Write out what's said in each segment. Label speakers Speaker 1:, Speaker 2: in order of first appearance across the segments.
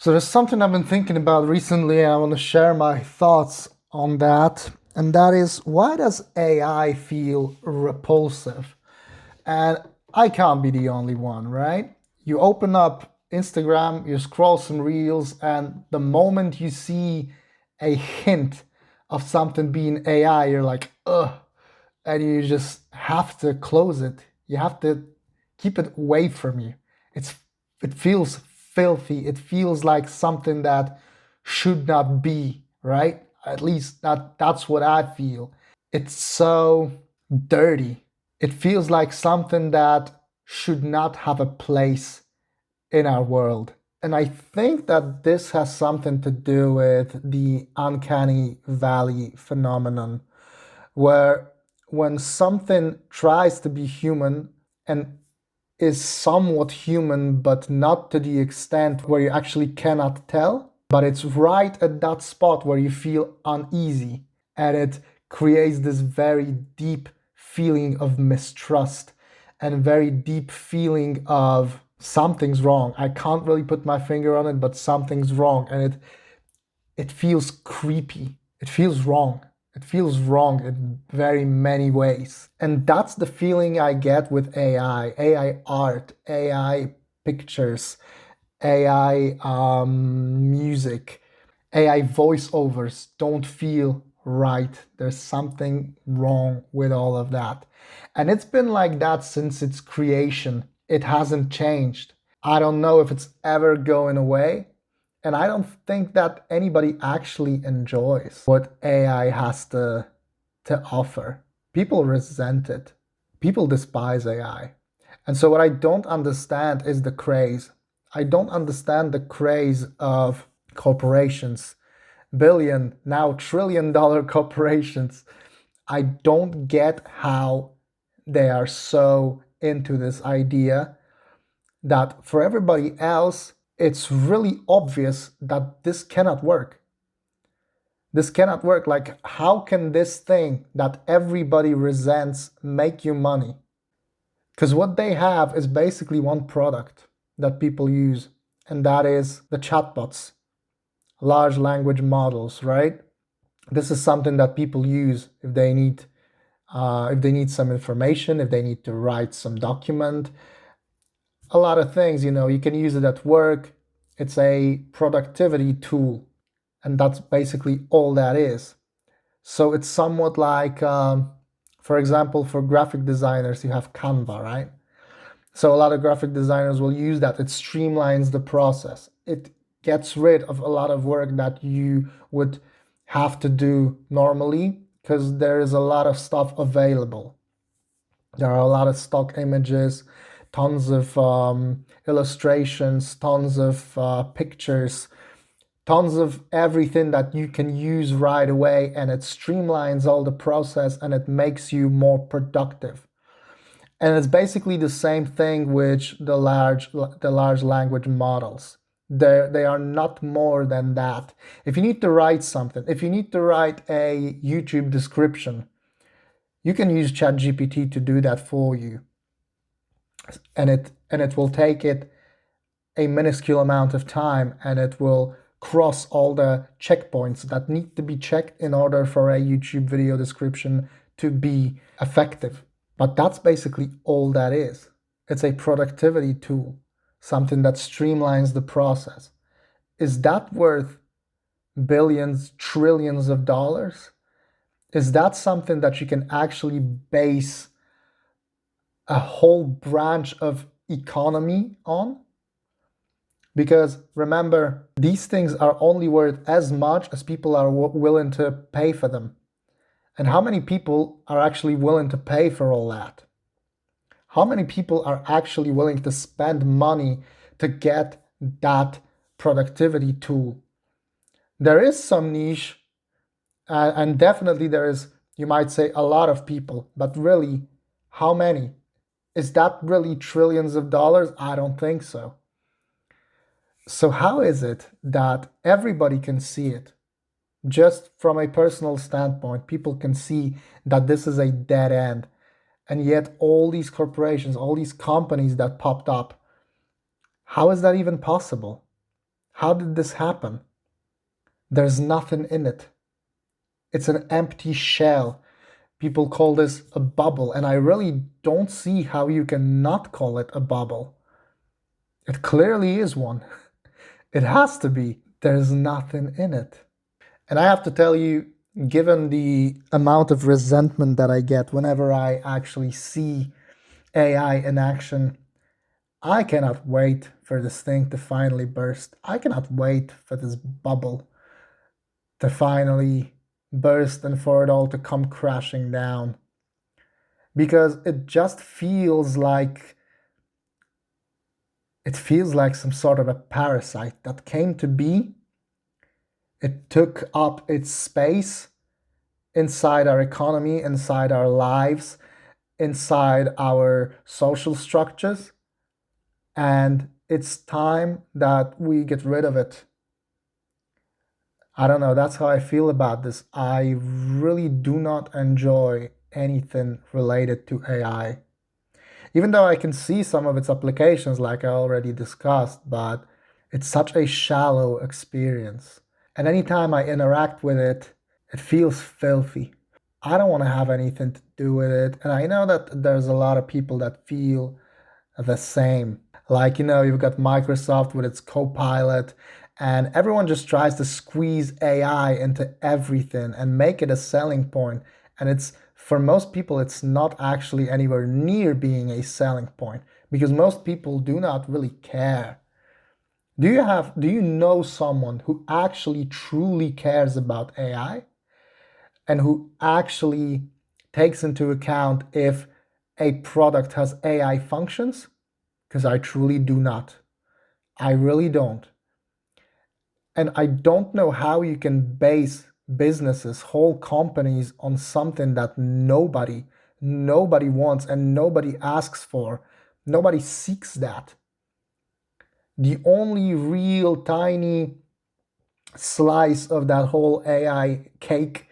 Speaker 1: So there's something I've been thinking about recently, and I want to share my thoughts on that. And that is, why does AI feel repulsive? And I can't be the only one, right? You open up Instagram, you scroll some reels, and the moment you see a hint of something being AI, you're like, ugh, and you just have to close it. You have to keep it away from you. It's it feels filthy. It feels like something that should not be, right? At least that's what I feel. It's so dirty. It feels like something that should not have a place in our world. And I think that this has something to do with the uncanny valley phenomenon, where when something tries to be human and is somewhat human, but not to the extent where you actually cannot tell, but it's right at that spot where you feel uneasy, and it creates this very deep feeling of mistrust and very deep feeling of something's wrong. I can't really put my finger on it, but something's wrong, and it feels creepy. It feels wrong. It feels wrong in very many ways. And that's the feeling I get with AI art, AI pictures, AI music, AI voiceovers don't feel right. There's something wrong with all of that. And it's been like that since its creation. It hasn't changed. I don't know if it's ever going away. And I don't think that anybody actually enjoys what AI has to offer. People resent it. People despise AI. And so what I don't understand is the craze. I don't understand the craze of corporations, billion, now trillion-dollar corporations. I don't get how they are so into this idea that for everybody else, it's really obvious that this cannot work. This cannot work. Like, how can this thing that everybody resents make you money? Because what they have is basically one product that people use, and that is the chatbots, large language models, right? This is something that people use if they need some information, if they need to write some document, a lot of things. You can use it at work. It's a productivity tool, and that's basically all that is. So it's somewhat like, for example, for graphic designers, you have Canva, right? So a lot of graphic designers will use that. It streamlines the process. It gets rid of a lot of work that you would have to do normally, because there is a lot of stuff available. There are a lot of stock images, tons of illustrations, tons of pictures, tons of everything that you can use right away, and it streamlines all the process and it makes you more productive. And it's basically the same thing with the large language models. They are not more than that. If you need to write something, if you need to write a YouTube description, you can use ChatGPT to do that for you. And it will take it a minuscule amount of time, and it will cross all the checkpoints that need to be checked in order for a YouTube video description to be effective. But that's basically all that is. It's a productivity tool, something that streamlines the process. Is that worth billions, trillions of dollars? Is that something that you can actually base a whole branch of economy on? Because remember, these things are only worth as much as people are willing to pay for them. And how many people are actually willing to pay for all that? How many people are actually willing to spend money to get that productivity tool? There is some niche, and definitely there is, you might say, a lot of people, but really, how many? Is that really trillions of dollars? I don't think so. So how is it that everybody can see it? Just from a personal standpoint, people can see that this is a dead end. And yet all these corporations, all these companies that popped up, how is that even possible? How did this happen? There's nothing in it. It's an empty shell. People call this a bubble, and I really don't see how you can not call it a bubble. It clearly is one. It has to be. There's nothing in it. And I have to tell you, given the amount of resentment that I get whenever I actually see AI in action, I cannot wait for this thing to finally burst. I cannot wait for this bubble to finally burst and for it all to come crashing down. Because it feels like some sort of a parasite that came to be. It took up its space inside our economy, inside our lives, inside our social structures, and it's time that we get rid of it. I don't know, that's how I feel about this. I really do not enjoy anything related to AI. Even though I can see some of its applications, like I already discussed, but it's such a shallow experience. And anytime I interact with it, it feels filthy. I don't want to have anything to do with it. And I know that there's a lot of people that feel the same. Like, you've got Microsoft with its Copilot, and everyone just tries to squeeze AI into everything and make it a selling point. And for most people, it's not actually anywhere near being a selling point because most people do not really care. Do you know someone who actually truly cares about AI and who actually takes into account if a product has AI functions? Because I truly do not. I really don't. And I don't know how you can base businesses, whole companies on something that nobody wants and nobody asks for. Nobody seeks that. The only real tiny slice of that whole AI cake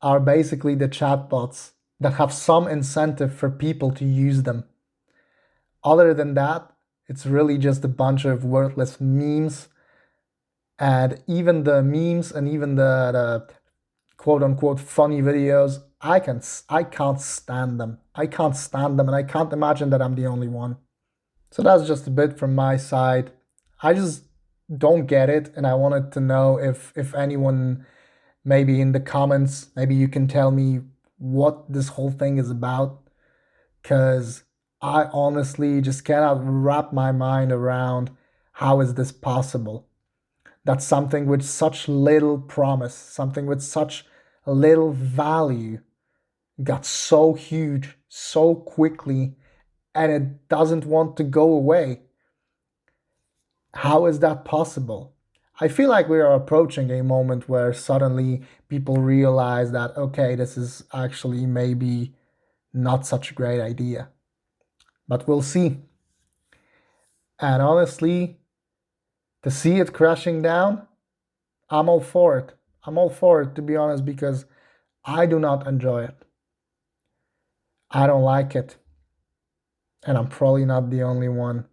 Speaker 1: are basically the chatbots that have some incentive for people to use them. Other than that, it's really just a bunch of worthless memes. And even the memes and even the quote unquote funny videos, I can't stand them. I can't stand them, and I can't imagine that I'm the only one. So that's just a bit from my side. I just don't get it, and I wanted to know if anyone, maybe in the comments, maybe you can tell me what this whole thing is about, because I honestly just cannot wrap my mind around how is this possible. That something with such little promise, something with such little value, got so huge so quickly and it doesn't want to go away. How is that possible? I feel like we are approaching a moment where suddenly people realize that, okay, this is actually maybe not such a great idea. But we'll see. And honestly, to see it crashing down, I'm all for it. I'm all for it, to be honest, because I do not enjoy it. I don't like it. And I'm probably not the only one.